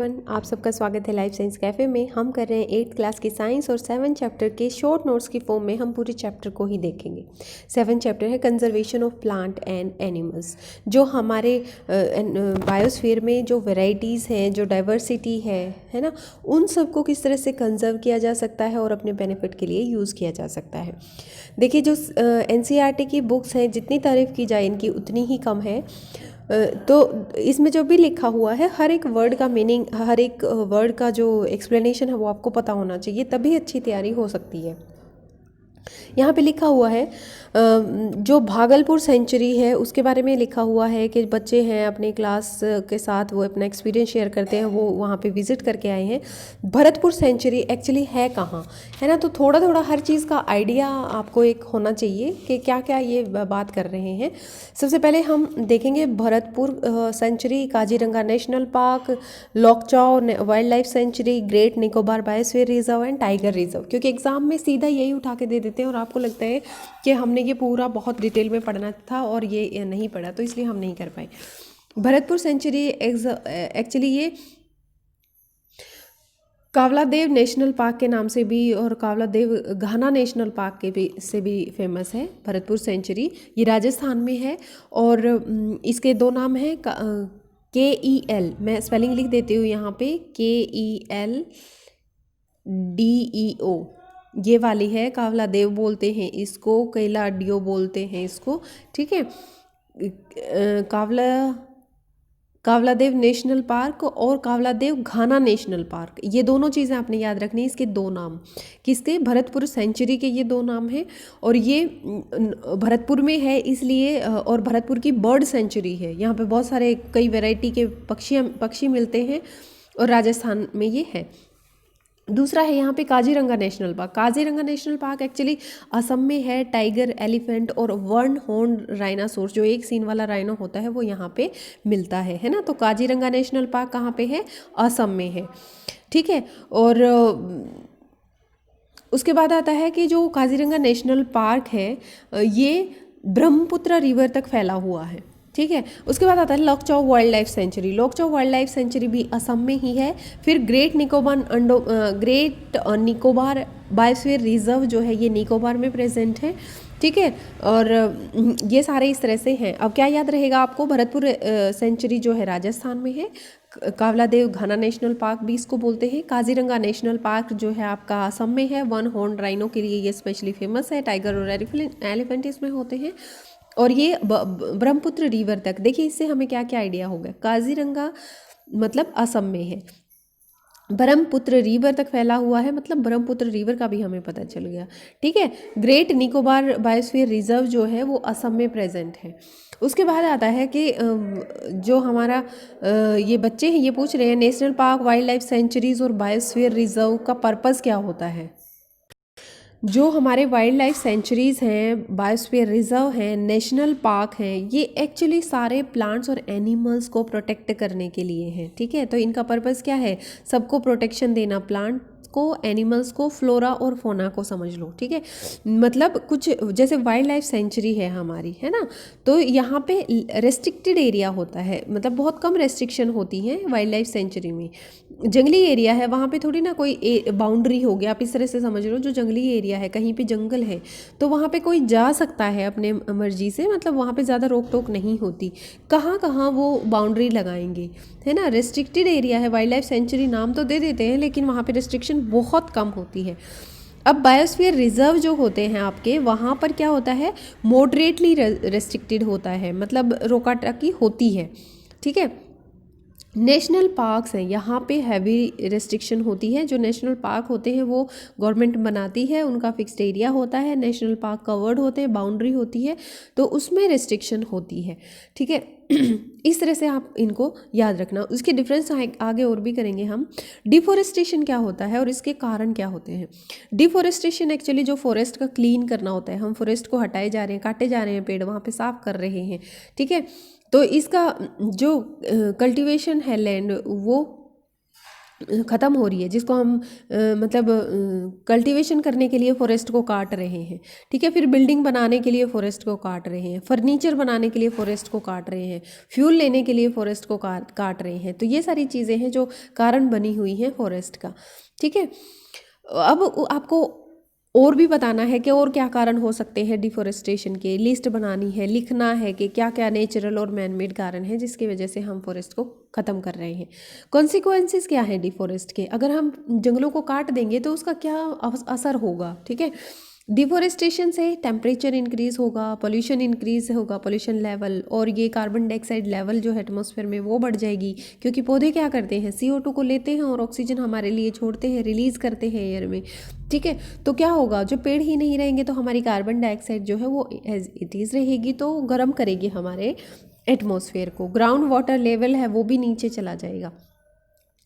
आप सबका स्वागत है लाइफ साइंस कैफ़े में। हम कर रहे हैं 8th क्लास की साइंस और 7 चैप्टर के शॉर्ट नोट्स की फॉर्म में हम पूरे चैप्टर को ही देखेंगे। 7 चैप्टर है conservation of plant and animals. जो हमारे बायोस्फीयर में जो वैरायटीज़ हैं, जो डाइवर्सिटी है ना, उन सबको किस तरह से कंजर्व किया जा सकता है और अपने बेनिफिट के लिए यूज़ किया जा सकता है। देखिए, जो NCERT की बुक्स हैं, जितनी तारीफ़ की जाए इनकी उतनी ही कम है। तो इसमें जो भी लिखा हुआ है, हर एक वर्ड का मीनिंग, हर एक वर्ड का जो एक्सप्लेनेशन है वो आपको पता होना चाहिए, तभी अच्छी तैयारी हो सकती है। यहाँ पे लिखा हुआ है जो भागलपुर सेंचुरी है उसके बारे में लिखा हुआ है कि बच्चे हैं अपने क्लास के साथ, वो अपना एक्सपीरियंस शेयर करते हैं, वो वहाँ पे विज़िट करके आए हैं। भरतपुर सेंचुरी एक्चुअली है कहाँ, है ना। तो थोड़ा थोड़ा हर चीज़ का आइडिया आपको एक होना चाहिए कि क्या क्या ये बात कर रहे हैं। सबसे पहले हम देखेंगे Bharatpur sanctuary, Kaziranga national park, Lokchao wild life sanctuary, great Nicobar biosphere reserve and tiger reserve. क्योंकि एग्जाम में सीधा यही उठा के दे देते हैं और आपको लगता है कि हमने ये पूरा बहुत डिटेल में पढ़ना था और ये नहीं पढ़ा, तो इसलिए हम नहीं कर पाए। भरतपुर सेंचुरी एक्चुअली ये कावलादेव नेशनल पार्क के नाम से भी और कावलादेव घाना नेशनल पार्क के भी से भी फेमस है। भरतपुर सेंचुरी ये राजस्थान में है और इसके दो नाम हैं। KEL, मैं स्पेलिंग लिख देती हूँ यहाँ पे, KELDEO ये वाली है। कावलादेव बोलते हैं इसको, कैलाडियो बोलते हैं इसको, ठीक है। कावलादेव नेशनल पार्क और कावलादेव घाना नेशनल पार्क, ये दोनों चीज़ें आपने याद रखनी है। इसके दो नाम, किसके? भरतपुर सेंचुरी के ये दो नाम हैं और ये भरतपुर में है इसलिए, और भरतपुर की बर्ड सेंचुरी है। यहाँ पे बहुत सारे कई वैरायटी के पक्षी मिलते हैं और राजस्थान में ये है। दूसरा है यहाँ पे Kaziranga national park. Kaziranga national park actually Assam में है। टाइगर, एलिफेंट और वन हॉर्न राइनासोर, जो एक सीन वाला राइनो होता है, वो यहाँ पे मिलता है ना। तो काजीरंगा नेशनल पार्क कहाँ पे है? असम में है, ठीक है। और उसके बाद आता है कि जो काजीरंगा नेशनल पार्क है ये ब्रह्मपुत्र रिवर तक फैला हुआ है, ठीक है। उसके बाद आता है Lokchao wild life sanctuary. Lokchao wild life sanctuary भी असम में ही है। फिर ग्रेट निकोबार बायोस्फीयर रिजर्व जो है ये निकोबार में प्रेजेंट है, ठीक है। और ये सारे इस तरह से हैं। अब क्या याद रहेगा आपको? भरतपुर सेंचुरी जो है राजस्थान में है। कावलादेव घाना नेशनल पार्क भी इसको बोलते हैं। काजीरंगा नेशनल पार्क जो है आपका असम में है। वन हॉर्न राइनो के लिए ये स्पेशली फेमस है। टाइगर और एलिफेंट इसमें होते हैं। और ये ब्रह्मपुत्र रिवर तक, देखिए इससे हमें क्या क्या आइडिया हो गया। काजीरंगा मतलब असम में है, ब्रह्मपुत्र रिवर तक फैला हुआ है, मतलब ब्रह्मपुत्र रिवर का भी हमें पता चल गया, ठीक है। ग्रेट निकोबार बायोस्फीयर रिजर्व जो है वो असम में प्रेजेंट है। उसके बाद आता है कि जो हमारा ये बच्चे हैं ये पूछ रहे हैं national park, wild life sanctuaries और बायोस्फीयर रिजर्व का पर्पज़ क्या होता है। जो हमारे वाइल्ड लाइफ सेंचुरीज़ हैं, बायोस्फीयर रिजर्व हैं, नेशनल पार्क हैं, ये एक्चुअली सारे प्लांट्स और एनिमल्स को प्रोटेक्ट करने के लिए हैं, ठीक है। तो इनका पर्पज़ क्या है? सबको प्रोटेक्शन देना, प्लांट को, एनिमल्स को, फ्लोरा और फोना को समझ लो, ठीक है। मतलब कुछ जैसे वाइल्ड लाइफ सेंचुरी है हमारी, है ना, तो यहाँ पे रेस्ट्रिक्टेड एरिया होता है, मतलब बहुत कम रेस्ट्रिक्शन होती है वाइल्ड लाइफ सेंचुरी में। जंगली एरिया है, वहाँ पे थोड़ी ना कोई बाउंड्री होगी, आप इस तरह से समझ लो। जो जंगली एरिया है, कहीं पे जंगल है तो वहाँ पे कोई जा सकता है अपने मर्जी से, मतलब वहाँ पे ज़्यादा रोक टोक नहीं होती। कहाँ कहाँ वो बाउंड्री लगाएंगे, है ना। रेस्ट्रिक्टेड एरिया है, वाइल्ड लाइफ सेंचुरी नाम तो दे देते हैं लेकिन वहाँ पे रेस्ट्रिक्शन बहुत कम होती है। अब बायोस्फीयर रिजर्व जो होते हैं आपके, वहाँ पर क्या होता है? मॉडरेटली रेस्ट्रिक्टेड होता है, मतलब रोका टोकी होती है, ठीक है। नेशनल पार्क्स हैं, यहाँ पे हैवी रेस्ट्रिक्शन होती है। जो नेशनल पार्क होते हैं वो गवर्नमेंट बनाती है, उनका फिक्स्ड एरिया होता है, नेशनल पार्क कवर्ड होते हैं, बाउंड्री होती है, तो उसमें रेस्ट्रिक्शन होती है, ठीक है। इस तरह से आप इनको याद रखना। उसके डिफरेंस आगे और भी करेंगे हम। डिफोरेस्टेशन क्या होता है और इसके कारण क्या होते हैं। डिफोरेस्टेशन एक्चुअली जो फॉरेस्ट का क्लीन करना होता है, हम फॉरेस्ट को हटाए जा रहे हैं, काटे जा रहे हैं पेड़, वहाँ पे साफ कर रहे हैं, ठीक है। तो इसका जो कल्टीवेशन है लैंड, वो ख़त्म हो रही है, जिसको हम मतलब कल्टीवेशन करने के लिए फॉरेस्ट को काट रहे हैं, ठीक है। फिर बिल्डिंग बनाने के लिए फॉरेस्ट को काट रहे हैं, फर्नीचर बनाने के लिए फॉरेस्ट को काट रहे हैं, फ्यूल लेने के लिए फॉरेस्ट को काट रहे हैं। तो ये सारी चीज़ें हैं जो कारण बनी हुई हैं फॉरेस्ट का, ठीक है। अब आपको और भी बताना है कि और क्या कारण हो सकते हैं डिफोरेस्टेशन के, लिस्ट बनानी है, लिखना है कि क्या क्या नेचुरल और मैन मेड कारण है जिसकी वजह से हम फॉरेस्ट को ख़त्म कर रहे हैं। कॉन्सिक्वेंसेस क्या है डिफोरेस्ट के, अगर हम जंगलों को काट देंगे तो उसका क्या असर होगा, ठीक है। डिफोरेस्टेशन से टेम्परेचर इंक्रीज होगा, पोल्यूशन इंक्रीज होगा, पोल्यूशन लेवल, और ये कार्बन डाइऑक्साइड लेवल जो है एटमॉस्फेयर में वो बढ़ जाएगी, क्योंकि पौधे क्या करते हैं, CO2 को लेते हैं और ऑक्सीजन हमारे लिए छोड़ते हैं, रिलीज करते हैं एयर में, ठीक है। तो क्या होगा, जो पेड़ ही नहीं रहेंगे तो हमारी कार्बन डाइऑक्साइड जो है वो एज इट इज़ रहेगी, तो गर्म करेगी हमारे एटमॉस्फेयर को। ग्राउंड वाटर लेवल है वो भी नीचे चला जाएगा,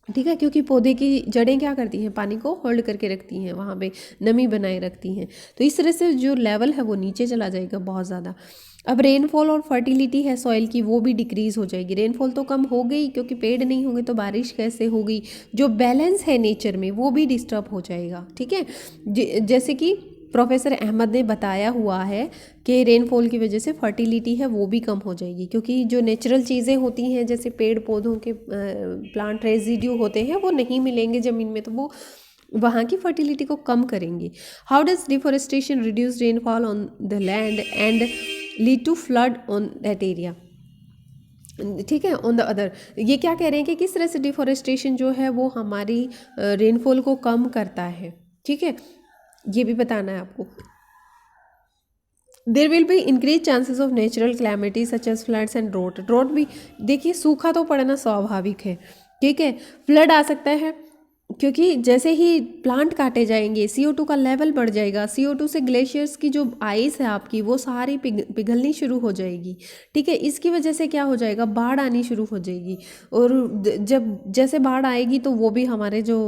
ठीक है, क्योंकि पौधे की जड़ें क्या करती हैं, पानी को होल्ड करके रखती हैं, वहाँ पे नमी बनाए रखती हैं। तो इस तरह से जो लेवल है वो नीचे चला जाएगा बहुत ज़्यादा। अब रेनफॉल और फर्टिलिटी है सॉइल की, वो भी डिक्रीज़ हो जाएगी। रेनफॉल तो कम हो गई, क्योंकि पेड़ नहीं होंगे तो बारिश कैसे होगी। जो बैलेंस है नेचर में वो भी डिस्टर्ब हो जाएगा, ठीक है। जैसे कि प्रोफेसर अहमद ने बताया हुआ है कि रेनफॉल की वजह से फर्टिलिटी है वो भी कम हो जाएगी, क्योंकि जो नेचुरल चीज़ें होती हैं जैसे पेड़ पौधों के प्लांट रेजिड्यू होते हैं वो नहीं मिलेंगे ज़मीन में, तो वो वहाँ की फर्टिलिटी को कम करेंगे। How does deforestation reduce rainfall on the land and lead to flood on that area, ठीक है। ऑन द अदर, ये क्या कह रहे हैं कि किस तरह से डिफोरेस्टेशन जो है वो हमारी रेनफॉल को कम करता है, ठीक है, ये भी बताना है आपको। There will be increase chances of natural calamity such as floods and drought. Drought भी देखिए, सूखा तो पड़ना स्वाभाविक है, ठीक है। फ्लड आ सकता है क्योंकि जैसे ही प्लांट काटे जाएंगे CO2 का लेवल बढ़ जाएगा, CO2 से ग्लेशियर्स की जो आइस है आपकी वो सारी पिघलनी शुरू हो जाएगी, ठीक है। इसकी वजह से क्या हो जाएगा, बाढ़ आनी शुरू हो जाएगी, और जब जैसे बाढ़ आएगी तो वो भी हमारे जो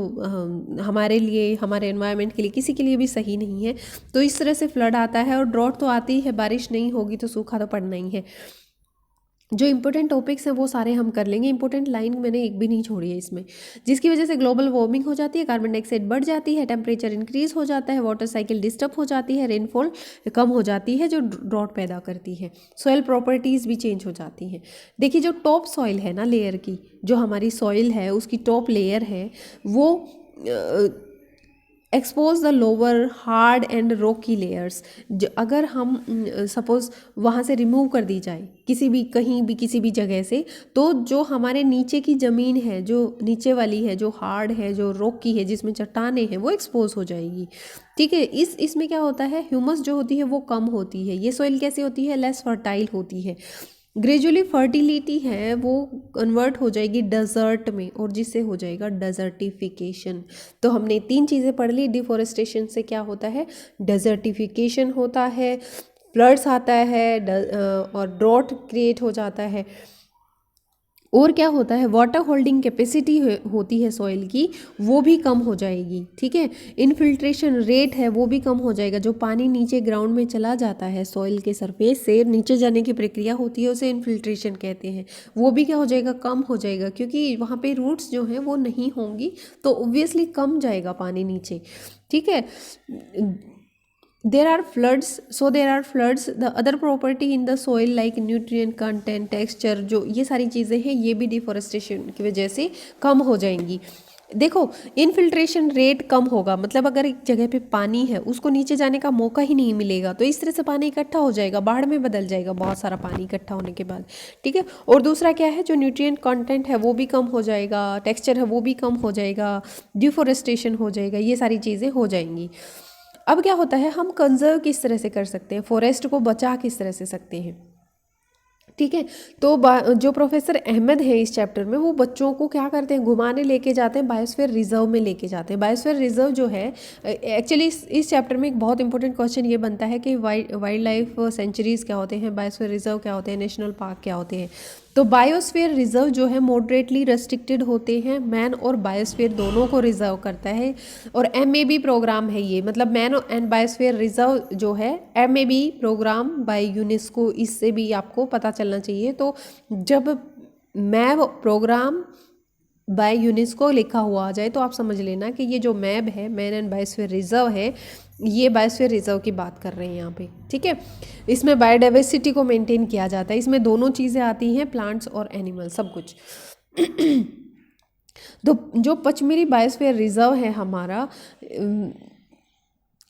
हमारे लिए, हमारे एनवायरनमेंट के लिए, किसी के लिए भी सही नहीं है। तो इस तरह से फ्लड आता है, और ड्रॉट तो आती है, बारिश नहीं होगी तो सूखा तो पड़ना ही है। जो इंपॉर्टेंट टॉपिक्स हैं वो सारे हम कर लेंगे, इंपॉर्टेंट लाइन मैंने एक भी नहीं छोड़ी है इसमें। जिसकी वजह से ग्लोबल वार्मिंग हो जाती है, कार्बन डाइऑक्साइड बढ़ जाती है, टेम्परेचर इंक्रीज हो जाता है, वाटर साइकिल डिस्टर्ब हो जाती है, रेनफॉल कम हो जाती है जो ड्रॉट पैदा करती है, सॉइल प्रॉपर्टीज़ भी चेंज हो जाती हैं। देखिए, जो टॉप सॉइल है ना लेयर की, जो हमारी सॉइल है उसकी टॉप लेयर है वो expose the lower hard and Rocky layers. अगर हम सपोज वहाँ से रिमूव कर दी जाए किसी भी, कहीं भी, किसी भी जगह से, तो जो हमारे नीचे की ज़मीन है, जो नीचे वाली है, जो हार्ड है, जो रॉकी है, जिसमें चट्टाने हैं, वो एक्सपोज हो जाएगी, ठीक है। इसमें क्या होता है, ह्यूमस जो होती है वो कम होती है। ये सॉइल कैसे होती है, लेस फर्टाइल होती है। ग्रेजुअली फर्टिलिटी है वो कन्वर्ट हो जाएगी डेजर्ट में, और जिससे हो जाएगा डेजर्टिफिकेशन। तो हमने 3 चीज़ें पढ़ ली। डिफोरेस्टेशन से क्या होता है, डेजर्टिफिकेशन होता है, फ्लड्स आता है, और ड्रॉट क्रिएट हो जाता है, और क्या होता है, वाटर होल्डिंग कैपेसिटी होती है सॉइल की वो भी कम हो जाएगी, ठीक है। इनफिल्ट्रेशन रेट है वो भी कम हो जाएगा। जो पानी नीचे ग्राउंड में चला जाता है, सॉइल के सरफेस से नीचे जाने की प्रक्रिया होती है, उसे इनफिल्ट्रेशन कहते हैं, वो भी क्या हो जाएगा, कम हो जाएगा, क्योंकि वहाँ पे रूट्स जो हैं वो नहीं होंगी, तो ऑब्वियसली कम जाएगा पानी नीचे, ठीक है। there are floods, so there are floods, the other property in the soil like nutrient content, texture, जो ये सारी चीज़ें हैं ये भी डिफोरेस्टेशन की वजह से कम हो जाएंगी। देखो, इनफिल्ट्रेशन रेट कम होगा, मतलब अगर एक जगह पे पानी है उसको नीचे जाने का मौका ही नहीं मिलेगा, तो इस तरह से पानी इकट्ठा हो जाएगा, बाढ़ में बदल जाएगा बहुत सारा पानी इकट्ठा होने के बाद, ठीक है। और दूसरा क्या है, जो न्यूट्रिएंट कंटेंट है वो भी कम हो जाएगा, टेक्सचर है वो भी कम हो जाएगा, डिफोरेस्टेशन हो जाएगा, ये सारी चीज़ें हो जाएंगी। अब क्या होता है, हम कंजर्व किस तरह से कर सकते हैं, फॉरेस्ट को बचा किस तरह से सकते हैं, ठीक है। तो जो प्रोफेसर अहमद है इस चैप्टर में, वो बच्चों को क्या करते हैं, घुमाने लेके जाते हैं, बायोस्फीयर रिजर्व में लेके जाते हैं। बायोस्फीयर रिजर्व जो है, एक्चुअली इस चैप्टर में एक बहुत इंपॉर्टेंट क्वेश्चन ये बनता है कि वाइल्ड लाइफ सेंचुरीज क्या होते हैं, बायोस्फीयर रिजर्व क्या होते हैं, नेशनल पार्क क्या होते हैं। तो बायोस्फीयर रिजर्व जो है मॉडरेटली रेस्ट्रिक्टेड होते हैं, मैन और बायोस्फीयर दोनों को रिजर्व करता है, और MAB प्रोग्राम है ये, मतलब मैन एंड बायोस्फीयर रिजर्व जो है MAB प्रोग्राम बाय यूनेस्को, इससे भी आपको पता चलना चाहिए। तो जब मैब प्रोग्राम बाय यूनेस्को लिखा हुआ आ जाए तो आप समझ लेना कि ये जो मैप है मैन एंड बायोस्फीयर रिजर्व है, ये बायोस्फीयर रिजर्व की बात कर रहे हैं यहाँ पे। ठीक है, इसमें बायोडाइवर्सिटी को मेंटेन किया जाता है, इसमें दोनों चीज़ें आती हैं, प्लांट्स और एनिमल, सब कुछ। तो जो पचमढ़ी बायोस्फीयर रिजर्व है हमारा,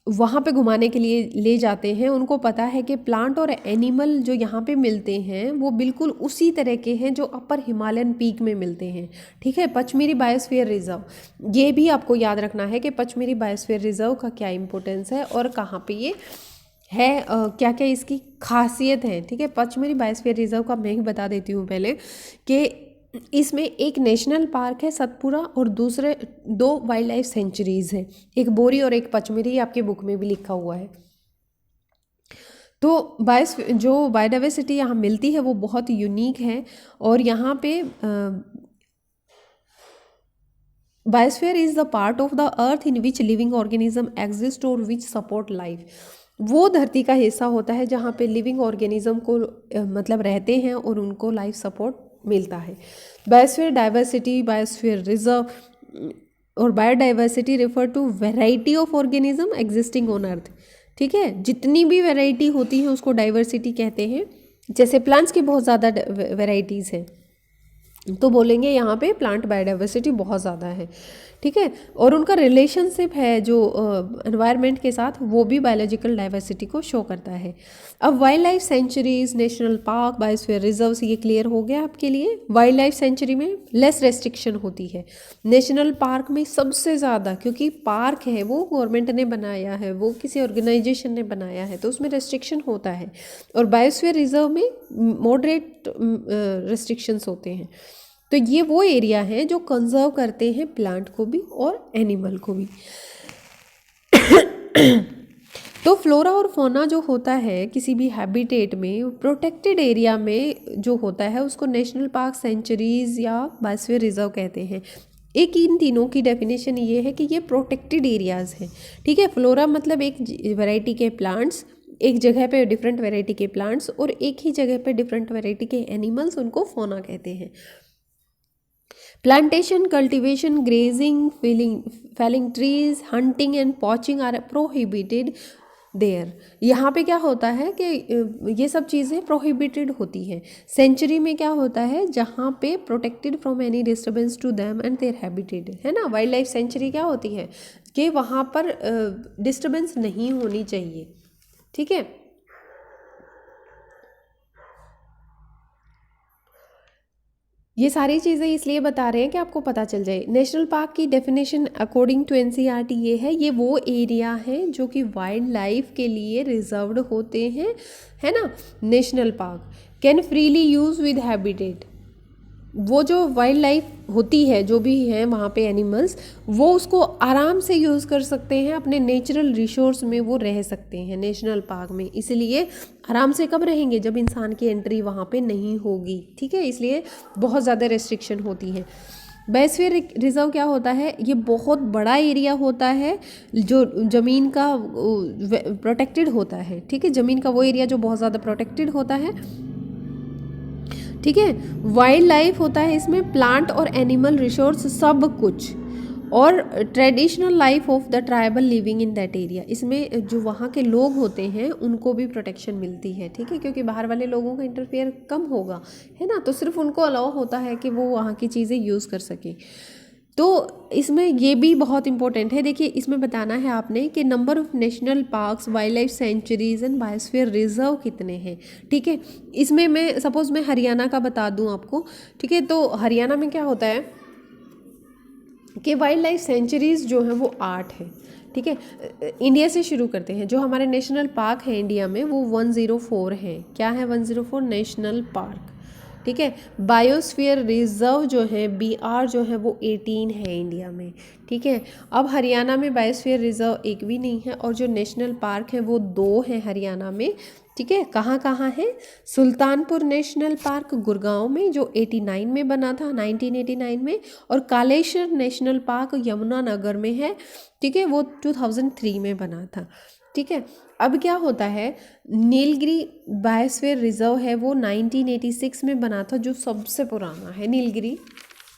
वहाँ पे घुमाने के लिए ले जाते हैं, उनको पता है कि प्लांट और एनिमल जो यहाँ पे मिलते हैं वो बिल्कुल उसी तरह के हैं जो अपर हिमालयन पीक में मिलते हैं। ठीक है, पचमढ़ी बायोस्फीयर रिजर्व, ये भी आपको याद रखना है कि पचमढ़ी बायोस्फीयर रिजर्व का क्या इंपॉर्टेंस है और कहाँ पे ये है, क्या क्या इसकी खासियत है। ठीक है, पचमढ़ी बायोस्फीयर रिजर्व का मैं ही बता देती हूँ पहले कि इसमें एक नेशनल पार्क है सतपुरा और दूसरे 2 वाइल्ड लाइफ सेंचुरीज हैं, एक बोरी और एक पचमढ़ी, आपके बुक में भी लिखा हुआ है। तो जो बायोडाइवर्सिटी यहाँ मिलती है वो बहुत यूनिक है। और यहाँ पे biosphere is the part of the earth in which living organism exist और विच सपोर्ट लाइफ। वो धरती का हिस्सा होता है जहाँ पे लिविंग ऑर्गेनिज्म को मतलब रहते हैं और उनको लाइफ सपोर्ट मिलता है। बायोस्फीयर डाइवर्सिटी, बायोस्फीयर रिजर्व और biodiversity refer to variety of organism existing on earth. ठीक है, जितनी भी वैरायटी होती है उसको डाइवर्सिटी कहते हैं। जैसे प्लांट्स की बहुत ज़्यादा वैरायटीज़ हैं तो बोलेंगे यहाँ पे प्लांट बायोडाइवर्सिटी बहुत ज़्यादा है। ठीक है, और उनका रिलेशनशिप है जो एनवायरनमेंट के साथ, वो भी बायोलॉजिकल डाइवर्सिटी को शो करता है। अब wild life sanctuaries, national park, biosphere reserves, ये क्लियर हो गया आपके लिए। वाइल्ड लाइफ सेंचुरी में लेस रेस्ट्रिक्शन होती है, नेशनल पार्क में सबसे ज़्यादा, क्योंकि पार्क है वो गवर्नमेंट ने बनाया है, वो किसी ऑर्गेनाइजेशन ने बनाया है, तो उसमें रेस्ट्रिक्शन होता है। और बायोस्फीयर रिजर्व में मॉडरेट रेस्ट्रिक्शंस होते हैं। तो ये वो एरिया है जो कंजर्व करते हैं प्लांट को भी और एनिमल को भी। तो फ्लोरा और फौना जो होता है किसी भी हैबिटेट में, प्रोटेक्टेड एरिया में जो होता है उसको नेशनल पार्क, सेंचुरीज या बायोस्फीयर रिजर्व कहते हैं। एक इन तीनों की डेफिनेशन ये है कि ये प्रोटेक्टेड एरियाज हैं। ठीक है, फ्लोरा मतलब एक वैरायटी के प्लांट्स, एक जगह पे डिफरेंट वैरायटी के प्लांट्स, और एक ही जगह पे डिफरेंट वैरायटी के एनिमल्स, उनको फौना कहते हैं। Plantation, cultivation, grazing, felling trees, hunting and poaching are prohibited there. यहाँ पे क्या होता है कि ये सब चीज़ें प्रोहिबिटेड होती हैं। सेंचुरी में क्या होता है, जहाँ पे protected from any disturbance to them and their habitat, है ना। वाइल्ड लाइफ सेंचुरी क्या होती है कि वहाँ पर डिस्टर्बेंस नहीं होनी चाहिए। ठीक है, ये सारी चीज़ें इसलिए बता रहे हैं कि आपको पता चल जाए। नेशनल पार्क की डेफिनेशन अकॉर्डिंग टू एनसीईआरटी ये है, ये वो एरिया है जो कि वाइल्ड लाइफ के लिए रिजर्व्ड होते हैं, है ना। National park can freely use with habitat, वो जो वाइल्ड लाइफ होती है, जो भी है वहाँ पे एनिमल्स, वो उसको आराम से यूज़ कर सकते हैं, अपने नेचुरल रिसोर्स में वो रह सकते हैं नेशनल पार्क में। इसलिए आराम से कब रहेंगे, जब इंसान की एंट्री वहाँ पे नहीं होगी। ठीक है, इसलिए बहुत ज़्यादा रेस्ट्रिक्शन होती है। बायोस्फीयर रिजर्व क्या होता है, ये बहुत बड़ा एरिया होता है जो ज़मीन का प्रोटेक्टेड होता है। ठीक है, ज़मीन का वो एरिया जो बहुत ज़्यादा प्रोटेक्टेड होता है। ठीक है, वाइल्ड लाइफ होता है इसमें, प्लांट और एनिमल रिसोर्स सब कुछ, और traditional life of the tribal living in that area. इसमें जो वहाँ के लोग होते हैं उनको भी प्रोटेक्शन मिलती है। ठीक है, क्योंकि बाहर वाले लोगों का इंटरफेयर कम होगा, है ना, तो सिर्फ उनको अलाउ होता है कि वो वहाँ की चीज़ें यूज़ कर सकें। तो इसमें ये भी बहुत इंपॉर्टेंट है। देखिए, इसमें बताना है आपने कि number of national parks, wild life sanctuaries and biosphere reserve कितने हैं। ठीक है, इसमें मैं सपोज मैं हरियाणा का बता दूं आपको। ठीक है, तो हरियाणा में क्या होता है कि वाइल्ड लाइफ सेंचुरीज जो हैं वो 8 हैं। ठीक है, इंडिया से शुरू करते हैं। जो हमारे नेशनल पार्क है इंडिया में वो 104 हैं। क्या है 104 नेशनल पार्क। ठीक है, बायोस्फीयर रिजर्व जो है BR जो है वो 18 है इंडिया में। ठीक है, अब हरियाणा में बायोस्फीयर रिजर्व एक भी नहीं है, और जो नेशनल पार्क है वो 2 हैं हरियाणा में। ठीक है, कहाँ कहाँ है, सुल्तानपुर नेशनल पार्क गुड़गांव में जो 89 में बना था, 1989 में, और कालेश्वर नेशनल पार्क यमुनानगर में है। ठीक है, वो 2003 में बना था। ठीक है, अब क्या होता है, नीलगिरी बायोस्फीयर रिजर्व है वो 1986 में बना था, जो सबसे पुराना है नीलगिरी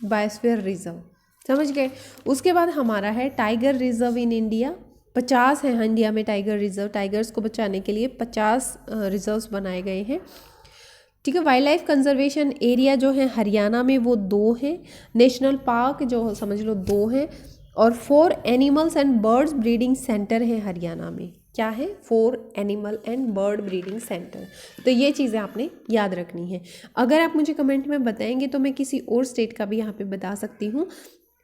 बायोस्फीयर रिजर्व, समझ गए। उसके बाद हमारा है टाइगर रिजर्व इन इंडिया। 50 है इंडिया में टाइगर रिजर्व, टाइगर्स को बचाने के लिए 50 रिजर्व्स बनाए गए हैं। ठीक है। वाइल्ड लाइफ कंजर्वेशन एरिया जो है हरियाणा में वो 2 हैं। नेशनल पार्क जो समझ लो 2 हैं। और 4 animals and birds breeding centre है हरियाणा में। क्या है? 4 animal and bird breeding centre. तो ये चीज़ें आपने याद रखनी है। अगर आप मुझे कमेंट में बताएंगे तो मैं किसी और स्टेट का भी यहाँ पे बता सकती हूँ।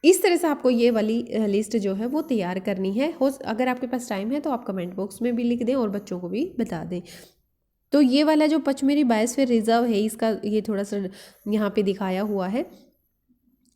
इस तरह से आपको ये वाली लिस्ट जो है वो तैयार करनी है। अगर आपके पास टाइम है तो आप कमेंट बॉक्स में भी लिख दें और बच्चों को भी बता दें। तो ये वाला जो पचमढ़ी बायोस्फीयर रिजर्व है, इसका ये थोड़ा सा यहाँ पे दिखाया हुआ है,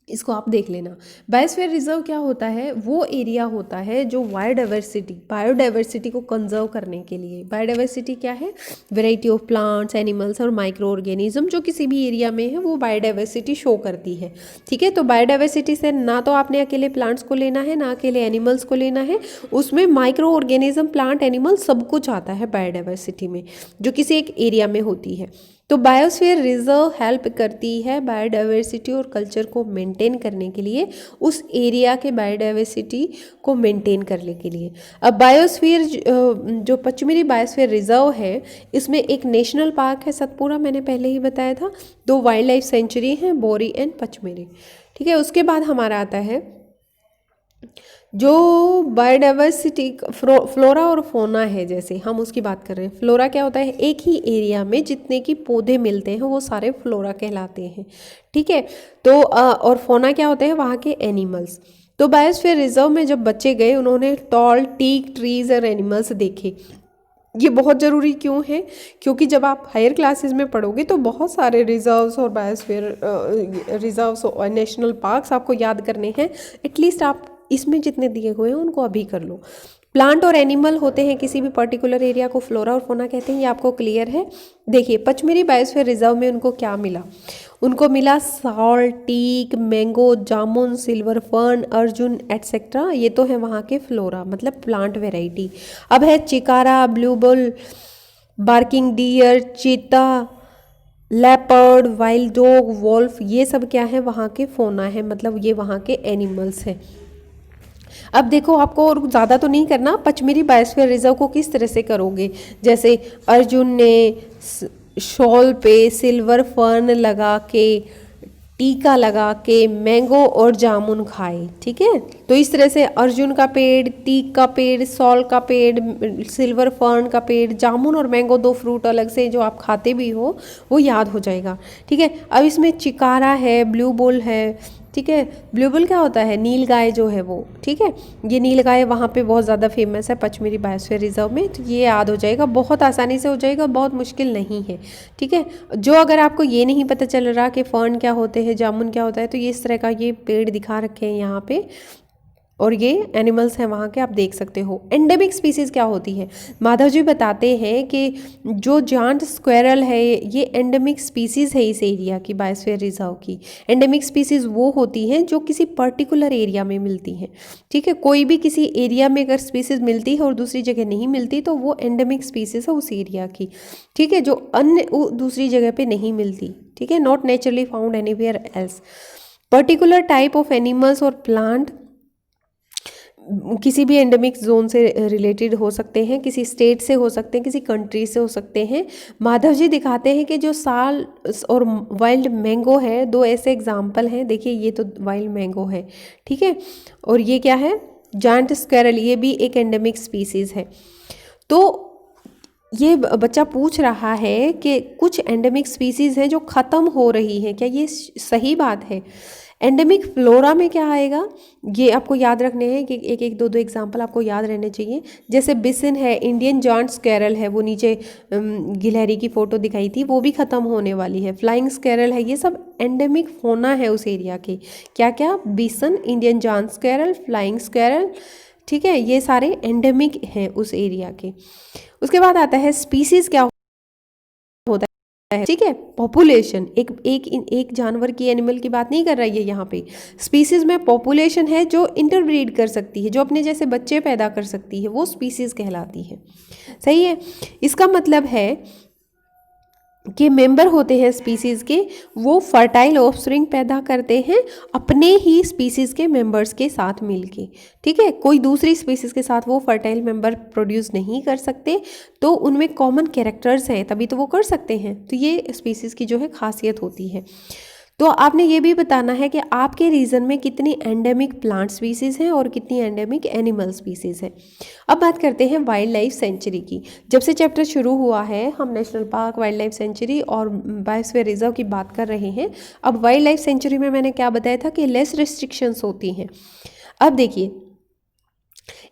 इसको आप देख लेना। बायोस्फीयर रिजर्व क्या होता है? वो एरिया होता है जो बायोडाइवर्सिटी को कंजर्व करने के लिए। बायोडाइवर्सिटी क्या है? वैरायटी ऑफ प्लांट्स, एनिमल्स और माइक्रो ऑर्गेनिज्म जो किसी भी एरिया में है वो बायोडाइवर्सिटी शो करती है। ठीक है। तो बायोडाइवर्सिटी से ना तो आपने अकेले प्लांट्स को लेना है, ना अकेले एनिमल्स को लेना है, उसमें माइक्रो ऑर्गेनिज्म, प्लांट, एनिमल सब कुछ आता है बायोडाइवर्सिटी में, जो किसी एक एरिया में होती है। तो बायोस्फीयर रिजर्व हेल्प करती है बायोडाइवर्सिटी और कल्चर को मेंटेन करने के लिए, उस एरिया के बायोडाइवर्सिटी को मेंटेन करने के लिए। अब बायोस्फीयर जो पचमढ़ी बायोस्फीयर रिजर्व है, इसमें एक नेशनल पार्क है सतपुड़ा, मैंने पहले ही बताया था। 2 वाइल्ड लाइफ सेंचुरी हैं, बोरी एंड पचमढ़ी। ठीक है। उसके बाद हमारा आता है जो बायोडाइवर्सिटी, फ्लोरा और फोना है, जैसे हम उसकी बात कर रहे हैं। फ्लोरा क्या होता है? एक ही एरिया में जितने की पौधे मिलते हैं वो सारे फ्लोरा कहलाते हैं। ठीक है। तो और फोना क्या होते हैं? वहाँ के एनिमल्स। तो बायोस्फीयर रिजर्व में जब बच्चे गए, उन्होंने टॉल टीक ट्रीज और एनिमल्स देखे। ये बहुत ज़रूरी क्यों है? क्योंकि जब आप हायर क्लासेस में पढ़ोगे तो बहुत सारे रिजर्व्स और बायोस्फीयर रिजर्व्स और नेशनल पार्क्स आपको याद करने हैं। एटलीस्ट आप इसमें जितने दिए हुए हैं उनको अभी कर लो। प्लांट और एनिमल होते हैं किसी भी पर्टिकुलर एरिया को फ्लोरा और फोना कहते हैं, ये आपको क्लियर है। देखिए पचमढ़ी बायोस्फीयर रिजर्व में उनको क्या मिला? उनको मिला साल, टीक, मैंगो, जामुन, सिल्वर फर्न, अर्जुन एटसेट्रा। ये तो है वहाँ के फ्लोरा, मतलब प्लांट वेराइटी। अब है चिकारा, ब्लूबुल, बार्किंग डियर, चीता, लेपर्ड, वाइल्ड डॉग, वॉल्फ, ये सब क्या है? वहाँ के फोना है, मतलब ये वहाँ के एनिमल्स हैं। अब देखो, आपको और ज़्यादा तो नहीं करना। पचमढ़ी बायोस्फीयर रिजर्व को किस तरह से करोगे? जैसे अर्जुन ने शॉल पे सिल्वर फर्न लगा के, टीका लगा के, मैंगो और जामुन खाए। ठीक है। तो इस तरह से अर्जुन का पेड़, टीक का पेड़, सॉल का पेड़, सिल्वर फर्न का पेड़, जामुन और मैंगो 2 फ्रूट अलग से जो आप खाते भी हो वो याद हो जाएगा। ठीक है। अब इसमें चिकारा है, ब्लू बुल है। ठीक है। ब्लूबुल क्या होता है? नील गाय जो है वो। ठीक है। ये नील गाय वहाँ पे बहुत ज़्यादा फेमस है पचमढ़ी बायोस्फीयर रिजर्व में। तो ये याद हो जाएगा, बहुत आसानी से हो जाएगा, बहुत मुश्किल नहीं है। ठीक है। जो अगर आपको ये नहीं पता चल रहा कि फर्न क्या होते हैं, जामुन क्या होता है, तो ये इस तरह का ये पेड़ दिखा रखे हैं यहाँ पे, और ये एनिमल्स हैं वहाँ के, आप देख सकते हो। एंडेमिक स्पीसीज़ क्या होती है? माधव जी बताते हैं कि जो जांट स्क्वेरल है ये एंडेमिक स्पीसीज़ है इस एरिया की, बायोस्फीयर रिजर्व की। एंडेमिक स्पीसीज़ वो होती हैं जो किसी पर्टिकुलर एरिया में मिलती हैं। ठीक है। कोई भी किसी एरिया में अगर स्पीसीज़ मिलती है और दूसरी जगह नहीं मिलती तो वो एंडेमिक स्पीसीज़ है उस एरिया की। ठीक है। जो अन्य दूसरी जगह पर नहीं मिलती। ठीक है। Not naturally found anywhere else. Particular type of animals और प्लांट किसी भी एंडेमिक जोन से रिलेटेड हो सकते हैं, किसी स्टेट से हो सकते हैं, किसी कंट्री से हो सकते हैं। माधव जी दिखाते हैं कि जो साल और वाइल्ड मैंगो है, 2 ऐसे एग्जाम्पल हैं। देखिए ये तो वाइल्ड मैंगो है। ठीक है। और ये क्या है? जायंट स्क्वेरल, ये भी एक एंडेमिक स्पीसीज़ है। तो ये बच्चा पूछ रहा है कि कुछ एंडेमिक स्पीसीज़ हैं जो ख़त्म हो रही हैं, क्या ये सही बात है? एंडेमिक फ्लोरा में क्या आएगा ये आपको याद रखने हैं कि एक एक 2 एग्जाम्पल आपको याद रहने चाहिए। जैसे बिसिन है, इंडियन जायंट स्क्वेरल है, वो नीचे गिलहरी की फ़ोटो दिखाई थी, वो भी ख़त्म होने वाली है। फ्लाइंग स्क्वेरल है, ये सब एंडेमिक होना है उस एरिया के। क्या क्या? Bison, Indian giant squirrel, flying squirrel. ठीक है। ये सारे एंडेमिक हैं उस एरिया के। उसके बाद आता है स्पीसीज़ क्या होता है। ठीक है। पॉपुलेशन, एक जानवर की, एनिमल की बात नहीं कर रही है यहाँ पे। स्पीसीज में पॉपुलेशन है जो इंटरब्रीड कर सकती है, जो अपने जैसे बच्चे पैदा कर सकती है, वो स्पीसीज कहलाती है। सही है। इसका मतलब है के मेंबर होते हैं स्पीसीज़ के, वो फर्टाइल ऑफस्प्रिंग पैदा करते हैं अपने ही स्पीसीज़ के मेंबर्स के साथ मिलके। ठीक है, कोई दूसरी स्पीसीज़ के साथ वो फर्टाइल मेंबर प्रोड्यूस नहीं कर सकते, तो उनमें कॉमन कैरेक्टर्स हैं तभी तो वो कर सकते हैं। तो ये स्पीसीज़ की जो है खासियत होती है। तो आपने ये भी बताना है कि आपके रीजन में कितनी एंडेमिक प्लांट स्पीसीज़ हैं और कितनी एंडेमिक एनिमल स्पीसीज़ हैं। अब बात करते हैं वाइल्ड लाइफ सेंचुरी की। जब से चैप्टर शुरू हुआ है हम national park, wild life century और बायोस्फीयर रिजर्व की बात कर रहे हैं। अब वाइल्ड लाइफ सेंचुरी में मैंने क्या बताया था कि लेस रिस्ट्रिक्शंस होती हैं। अब देखिए,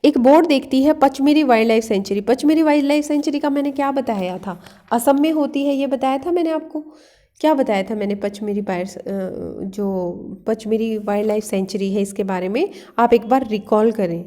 एक बोर्ड देखती है Pachmarhi wild life century. Pachmarhi wild life century का मैंने क्या बताया था, असम में होती है, ये बताया था मैंने आपको। क्या बताया था मैंने पचमढ़ी जो पचमढ़ी वाइल्ड लाइफ सेंचुरी है इसके बारे में आप एक बार रिकॉल करें।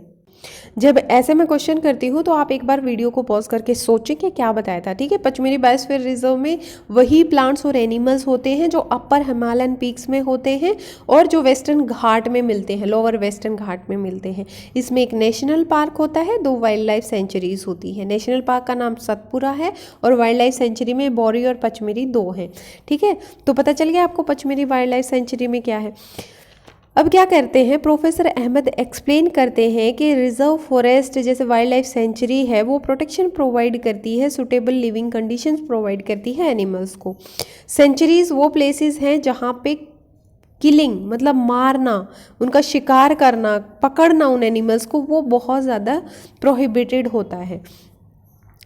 जब ऐसे मैं क्वेश्चन करती हूँ तो आप एक बार वीडियो को पॉज करके सोचें कि क्या बताया था। ठीक है, पचमढ़ी बायोस्फीयर रिजर्व में वही प्लांट्स और एनिमल्स होते हैं जो अपर हिमालयन पीक्स में होते हैं और जो वेस्टर्न घाट में मिलते हैं, लोअर वेस्टर्न घाट में मिलते हैं। इसमें एक नेशनल पार्क होता है, 2 वाइल्ड लाइफ सेंचुरीज होती है। नेशनल पार्क का नाम सतपुरा है और वाइल्ड लाइफ सेंचुरी में बौरी और पचमढ़ी 2 हैं। ठीक है, तो पता चल गया आपको पचमढ़ी वाइल्ड लाइफ सेंचुरी में क्या है। अब क्या करते हैं, प्रोफेसर अहमद एक्सप्लेन करते हैं कि रिजर्व फॉरेस्ट जैसे वाइल्ड लाइफ सेंचुरी है वो प्रोटेक्शन प्रोवाइड करती है, सुटेबल लिविंग कंडीशंस प्रोवाइड करती है एनिमल्स को। सेंचुरीज वो प्लेसेस हैं जहाँ पे किलिंग मतलब मारना, उनका शिकार करना, पकड़ना उन एनिमल्स को, वो बहुत ज़्यादा प्रोहिबिटेड होता है।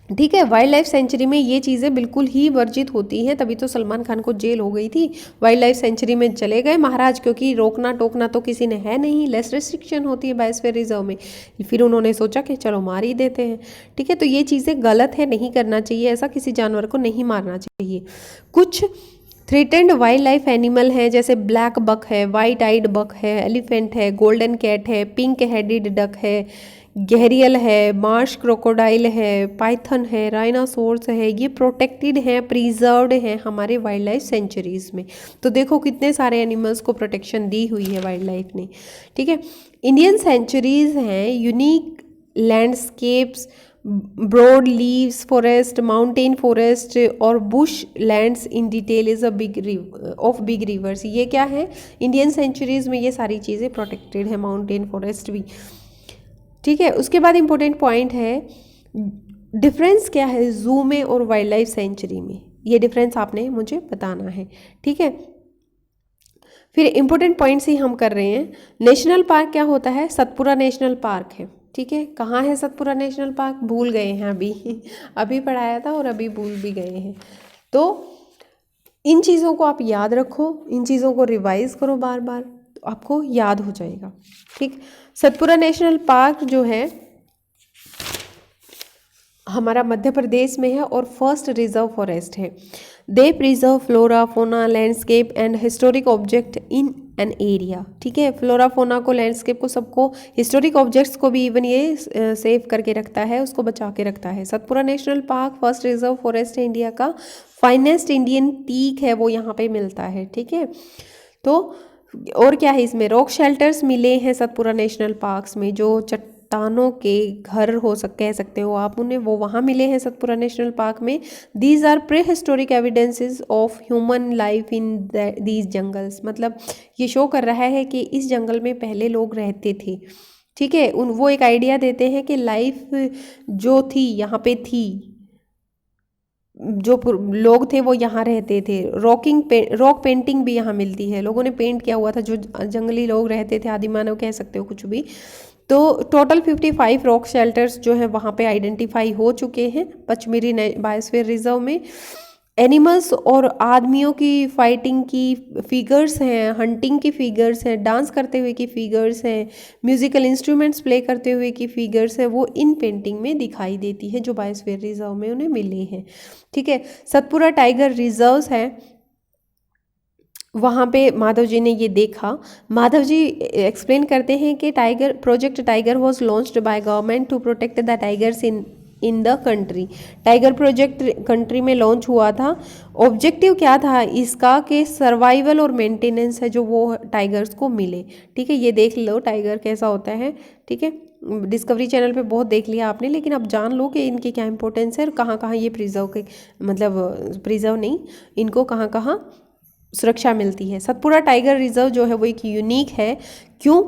ठीक है, वाइल्ड लाइफ सेंचुरी में ये चीज़ें बिल्कुल ही वर्जित होती हैं, तभी तो सलमान खान को जेल हो गई थी। वाइल्ड लाइफ सेंचुरी में चले गए महाराज, क्योंकि रोकना टोकना तो किसी ने है नहीं, लेस रिस्ट्रिक्शन होती है बायोस्फीयर रिजर्व में। फिर उन्होंने सोचा कि चलो मार ही देते हैं। ठीक है, तो ये चीज़ें गलत है, नहीं करना चाहिए ऐसा, किसी जानवर को नहीं मारना चाहिए। कुछ थ्रेटेंड वाइल्ड लाइफ एनिमल हैं जैसे ब्लैक बक है, वाइट आइड बक है, एलिफेंट है, गोल्डन कैट है, पिंक हेडेड डक है, घेरियल है, मार्श क्रोकोडाइल है, पाइथन है, राइनासोर्स है। ये प्रोटेक्टेड हैं, प्रिजर्व्ड हैं हमारे वाइल्ड लाइफ सेंचुरीज में। तो देखो कितने सारे एनिमल्स को प्रोटेक्शन दी हुई है वाइल्ड लाइफ ने। ठीक है, इंडियन सेंचुरीज हैं unique landscapes, broad leaves forest, mountain forest और bush lands in detail is a big rivers. ये क्या है, इंडियन सेंचुरीज में ये सारी चीज़ें प्रोटेक्टेड है, माउंटेन फॉरेस्ट भी। ठीक है, उसके बाद इंपॉर्टेंट पॉइंट है, डिफरेंस क्या है जू में और वाइल्ड लाइफ सेंचुरी में, ये डिफरेंस आपने मुझे बताना है। ठीक है, फिर इंपॉर्टेंट पॉइंट्स ही हम कर रहे हैं। नेशनल पार्क क्या होता है, सतपुरा नेशनल पार्क है। ठीक है, कहाँ है सतपुरा नेशनल पार्क, भूल गए हैं अभी अभी पढ़ाया था और अभी भूल भी गए हैं। तो इन चीज़ों को आप याद रखो, इन चीज़ों को रिवाइज करो बार बार, तो आपको याद हो जाएगा। ठीक, सतपुरा नेशनल पार्क जो है हमारा मध्य प्रदेश में है और फर्स्ट रिजर्व फॉरेस्ट है। They preserve flora fauna landscape and historic object in an area. ठीक है, फ्लोरा फोना को, लैंडस्केप को, सबको, हिस्टोरिक ऑब्जेक्ट्स को भी इवन ये सेव करके रखता है, उसको बचा के रखता है। Satpura national park first reserve forest है इंडिया का। फाइनेस्ट इंडियन टीक है वो यहाँ पे मिलता है। ठीक है, तो और क्या है इसमें, रॉक शेल्टर्स मिले हैं सतपुरा नेशनल पार्क्स में, जो चट्टानों के घर कह सकते हो आप उन्हें, वो वहाँ मिले हैं सतपुरा नेशनल पार्क में। These are prehistoric evidences of human life in these jungles. मतलब ये शो कर रहा है कि इस जंगल में पहले लोग रहते थे। ठीक है, वो एक आइडिया देते हैं कि लाइफ जो थी यहाँ पे थी, जो लोग थे वो यहाँ रहते थे। रॉक पेंटिंग भी यहाँ मिलती है, लोगों ने पेंट किया हुआ था, जो जंगली लोग रहते थे, आदि मानव कह सकते हो कुछ भी। तो टोटल 55 रॉक शेल्टर्स जो है वहाँ पे आइडेंटिफाई हो चुके हैं पचमढ़ी बायोस्फीयर रिजर्व में। एनिमल्स और आदमियों की फाइटिंग की फिगर्स हैं, हंटिंग की फिगर्स हैं, डांस करते हुए की फिगर्स हैं, म्यूजिकल इंस्ट्रूमेंट्स प्ले करते हुए की फिगर्स है, वो इन पेंटिंग में दिखाई देती है जो बायोस्फीयर रिजर्व में उन्हें मिले हैं। ठीक है, सतपुरा टाइगर रिजर्व्स है, वहाँ पे माधव जी ने ये देखा। माधव जी एक्सप्लेन करते हैं कि project tiger was launched by government to protect the tigers in in the country. Tiger project country में लॉन्च हुआ था। ऑब्जेक्टिव क्या था इसका कि सर्वाइवल और मेंटेनेंस है जो वो टाइगर्स को मिले। ठीक है, ये देख लो टाइगर कैसा होता है। ठीक है, डिस्कवरी चैनल पे बहुत देख लिया आपने, लेकिन अब जान लो कि इनकी क्या इंपॉर्टेंस है और कहाँ कहाँ ये प्रिजर्व के मतलब प्रिजर्व नहीं, इनको कहाँ कहाँ सुरक्षा मिलती है। सतपुड़ा टाइगर रिजर्व जो है वो एक यूनिक है। क्यों?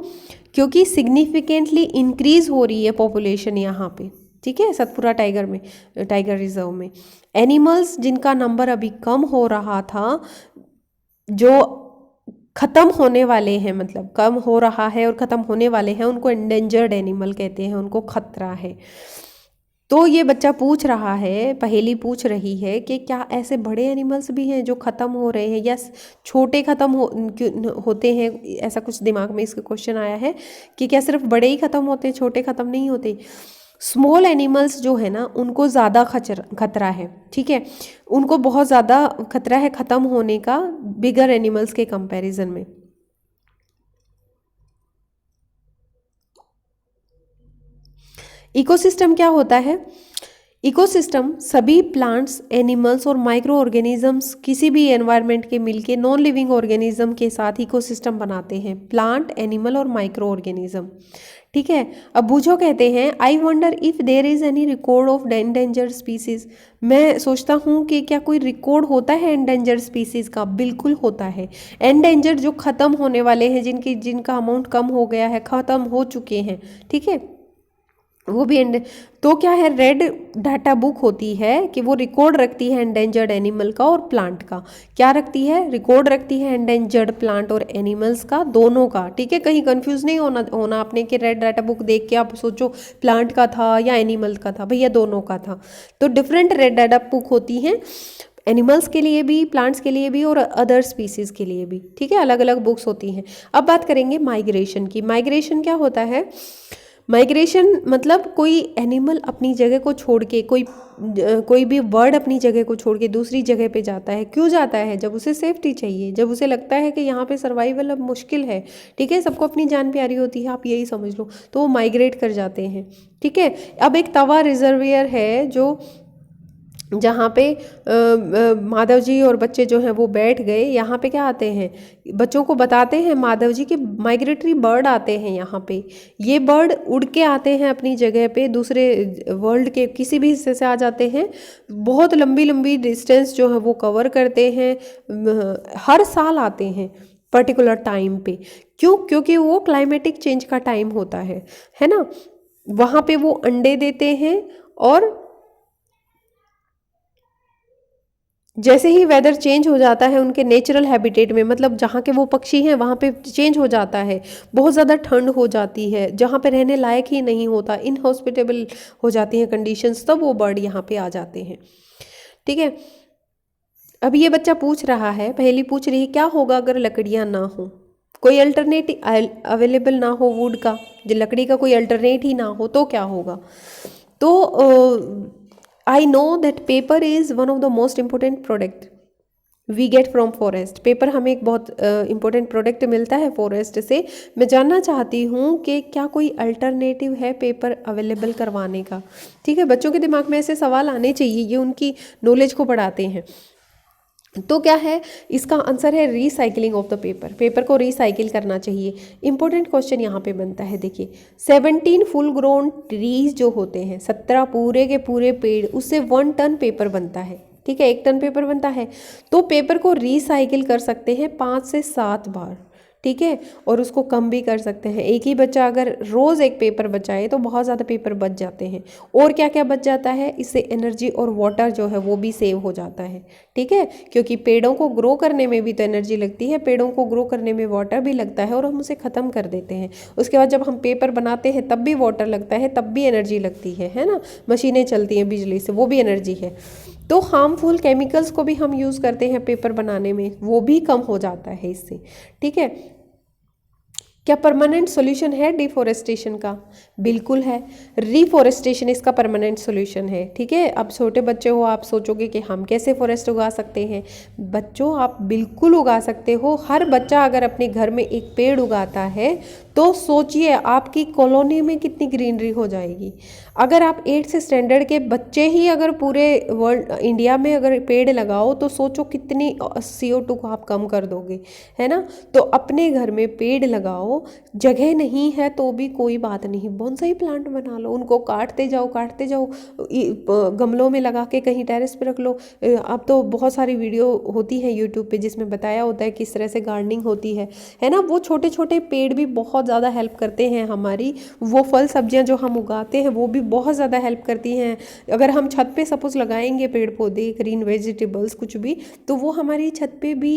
क्योंकि सिग्निफिकेंटली इंक्रीज हो रही है पॉपुलेशन यहाँ पे। ठीक है, सतपुड़ा टाइगर में, टाइगर रिजर्व में एनिमल्स जिनका नंबर अभी कम हो रहा था, जो खत्म होने वाले हैं, मतलब कम हो रहा है और खत्म होने वाले हैं, उनको एंडेंजर्ड एनिमल कहते हैं, उनको खतरा है। तो ये बच्चा पूछ रहा है, पहेली पूछ रही है कि क्या ऐसे बड़े एनिमल्स भी हैं जो ख़त्म हो रहे हैं या छोटे ख़त्म होते हैं, ऐसा कुछ दिमाग में इसका क्वेश्चन आया है कि क्या सिर्फ बड़े ही ख़त्म होते हैं, छोटे ख़त्म नहीं होते। स्मॉल एनिमल्स जो है ना उनको ज़्यादा खतरा है। ठीक है, उनको बहुत ज़्यादा खतरा है ख़त्म होने का बिगर एनिमल्स के कंपैरिजन में। इकोसिस्टम क्या होता है? इकोसिस्टम सभी प्लांट्स, एनिमल्स और माइक्रो ऑर्गेनिजम्स किसी भी एनवायरनमेंट के मिलके नॉन लिविंग ऑर्गेनिज्म के साथ इकोसिस्टम बनाते हैं, प्लांट, एनिमल और माइक्रो ऑर्गेनिज्म। ठीक है, अब बूझो कहते हैं I wonder if there is any record of endangered species. मैं सोचता हूँ कि क्या कोई रिकॉर्ड होता है एंडेंजर्ड स्पीसीज का? बिल्कुल होता है। एंडेंजर्ड जो खत्म होने वाले हैं, जिनका अमाउंट कम हो गया है, खत्म हो चुके हैं। ठीक है, वो भी तो क्या है, रेड डाटा बुक होती है कि वो रिकॉर्ड रखती है एंडेंजर्ड एनिमल का और प्लांट का। क्या रखती है? रिकॉर्ड रखती है एंडेंजर्ड प्लांट और एनिमल्स का, दोनों का। ठीक है, कहीं कंफ्यूज नहीं होना आपने कि रेड डाटा बुक देख के आप सोचो प्लांट का था या एनिमल का था, भैया दोनों का था। तो डिफरेंट रेड डाटा बुक होती हैं एनिमल्स के लिए भी, प्लांट्स के लिए भी और अदर स्पीसीज के लिए भी। ठीक है, अलग अलग बुक्स होती हैं। अब बात करेंगे माइग्रेशन की। माइग्रेशन क्या होता है? माइग्रेशन मतलब कोई एनिमल अपनी जगह को छोड़ के, कोई भी बर्ड अपनी जगह को छोड़ के दूसरी जगह पे जाता है। क्यों जाता है? जब उसे सेफ्टी चाहिए, जब उसे लगता है कि यहाँ पे सर्वाइवल अब मुश्किल है। ठीक है, सबको अपनी जान प्यारी होती है, आप यही समझ लो, तो वो माइग्रेट कर जाते हैं। ठीक है, अब एक तवा रिजर्वियर है जो जहाँ पे माधव जी और बच्चे जो हैं वो बैठ गए। यहाँ पे क्या आते हैं, बच्चों को बताते हैं माधव जी के माइग्रेटरी बर्ड आते हैं यहाँ पे। ये बर्ड उड़ के आते हैं अपनी जगह पे, दूसरे वर्ल्ड के किसी भी हिस्से से आ जाते हैं। बहुत लंबी लंबी डिस्टेंस जो है वो कवर करते हैं, हर साल आते हैं पर्टिकुलर टाइम पे। क्यों? क्योंकि वो क्लाइमेटिक चेंज का टाइम होता है ना। वहाँ पे वो अंडे देते हैं और जैसे ही वेदर चेंज हो जाता है उनके नेचुरल हैबिटेट में, मतलब जहाँ के वो पक्षी हैं वहाँ पे चेंज हो जाता है, बहुत ज़्यादा ठंड हो जाती है, जहाँ पे रहने लायक ही नहीं होता, इनहॉस्पिटेबल हो जाती हैं कंडीशंस, तब वो बर्ड यहाँ पे आ जाते हैं। ठीक है, अब ये बच्चा पूछ रहा है, पहली पूछ रही है क्या होगा अगर लकड़ियाँ ना हो, कोई अल्टरनेटिव अवेलेबल ना हो वुड का, जो लकड़ी का कोई अल्टरनेट ही ना हो तो क्या होगा। तो I know that paper is one of the most important product we get from forest। Paper हमें एक बहुत इम्पोर्टेंट प्रोडक्ट मिलता है फॉरेस्ट से। मैं जानना चाहती हूँ कि क्या कोई अल्टरनेटिव है पेपर अवेलेबल करवाने का। ठीक है, बच्चों के दिमाग में ऐसे सवाल आने चाहिए, ये उनकी नॉलेज को बढ़ाते हैं। तो क्या है इसका आंसर है recycling of the paper. Paper को रिसाइकिल करना चाहिए। इंपॉर्टेंट क्वेश्चन यहाँ पे बनता है, देखिए 17 फुल ग्रोन ट्रीज जो होते हैं, 17 पूरे के पूरे पेड़, उससे 1 टन पेपर बनता है। ठीक है, 1 टन पेपर बनता है। तो पेपर को रिसाइकिल कर सकते हैं 5 से 7 बार। ठीक है, और उसको कम भी कर सकते हैं। एक ही बच्चा अगर रोज़ एक पेपर बचाए तो बहुत ज़्यादा पेपर बच जाते हैं। और क्या क्या बच जाता है, इससे एनर्जी और वाटर जो है वो भी सेव हो जाता है। ठीक है, क्योंकि पेड़ों को ग्रो करने में भी तो एनर्जी लगती है, पेड़ों को ग्रो करने में वाटर भी लगता है और हम उसे ख़त्म कर देते हैं। उसके बाद जब हम पेपर बनाते हैं तब भी वाटर लगता है, तब भी एनर्जी लगती है ना। मशीनें चलती हैं बिजली से, वो भी एनर्जी है। तो हार्मफुल केमिकल्स को भी हम यूज़ करते हैं पेपर बनाने में, वो भी कम हो जाता है इससे। ठीक है, क्या परमानेंट सॉल्यूशन है डिफोरेस्टेशन का? बिल्कुल है, रिफोरेस्टेशन इसका परमानेंट सॉल्यूशन है। ठीक है, अब छोटे बच्चे हो, आप सोचोगे कि हम कैसे फॉरेस्ट उगा सकते हैं। बच्चों, आप बिल्कुल उगा सकते हो। हर बच्चा अगर अपने घर में एक पेड़ उगाता है तो सोचिए आपकी कॉलोनी में कितनी ग्रीनरी हो जाएगी। अगर आप 8th स्टैंडर्ड के बच्चे ही अगर पूरे वर्ल्ड इंडिया में अगर पेड़ लगाओ तो सोचो कितनी CO2 को आप कम कर दोगे, है ना। तो अपने घर में पेड़ लगाओ, जगह नहीं है तो भी कोई बात नहीं, बोनसाई प्लांट बना लो, उनको काटते जाओ गमलों में लगा के कहीं टेरेस पे रख लो। अब तो बहुत सारी वीडियो होती है यूट्यूब पे जिसमें बताया होता है किस तरह से गार्डनिंग होती है ना। वो छोटे छोटे पेड़ भी बहुत ज़्यादा हेल्प करते हैं हमारी, वो फल सब्जियां जो हम उगाते हैं वो भी बहुत ज़्यादा हेल्प करती हैं। अगर हम छत पे सपोज लगाएंगे पेड़ पौधे, ग्रीन वेजिटेबल्स कुछ भी, तो वो हमारी छत पे भी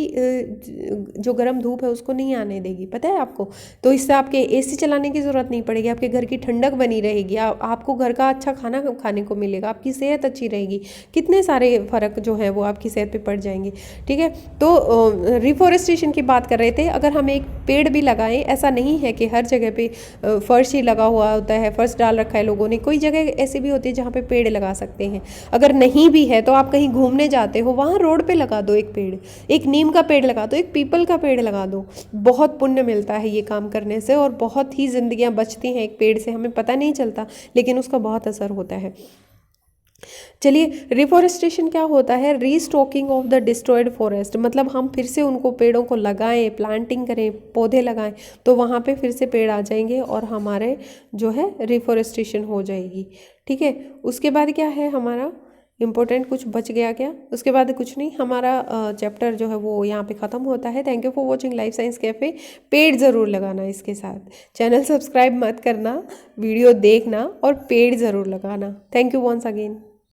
जो गर्म धूप है उसको नहीं आने देगी, पता है आपको। तो इससे आपके AC चलाने की ज़रूरत नहीं पड़ेगी, आपके घर की ठंडक बनी रहेगी, आपको घर का अच्छा खाना खाने को मिलेगा, आपकी सेहत अच्छी रहेगी, कितने सारे फ़र्क जो है वो आपकी सेहत पे पड़ जाएंगे, ठीक है। तो रिफॉरेस्टेशन की बात कर रहे थे। अगर हम एक पेड़ भी लगाएं, ऐसा नहीं है कि हर जगह पे फर्श ही लगा हुआ होता है, फर्श डाल रखा है लोगों ने, कोई जगह ऐसी भी होती है जहाँ पे पेड़ लगा सकते हैं। अगर नहीं भी है तो आप कहीं घूमने जाते हो, वहाँ रोड पे लगा दो एक पेड़, एक नीम का पेड़ लगा दो, एक पीपल का पेड़ लगा दो, बहुत पुण्य मिलता है ये काम करने से, और बहुत ही जिंदगियां बचती हैं एक पेड़ से, हमें पता नहीं चलता लेकिन उसका बहुत असर होता है। चलिए, रिफॉरेस्टेशन क्या होता है? Restocking of the destroyed forest, मतलब हम फिर से उनको पेड़ों को लगाएं, प्लांटिंग करें, पौधे लगाएं, तो वहाँ पे फिर से पेड़ आ जाएंगे और हमारे जो है रिफॉरेस्टेशन हो जाएगी, ठीक है। उसके बाद क्या है हमारा इम्पोर्टेंट, कुछ बच गया क्या? उसके बाद कुछ नहीं, हमारा चैप्टर जो है वो यहाँ पे ख़त्म होता है। Thank you for watching life science cafe. पेड़ ज़रूर लगाना इसके साथ, चैनल सब्सक्राइब मत करना, वीडियो देखना और पेड़ ज़रूर लगाना। Thank you once again.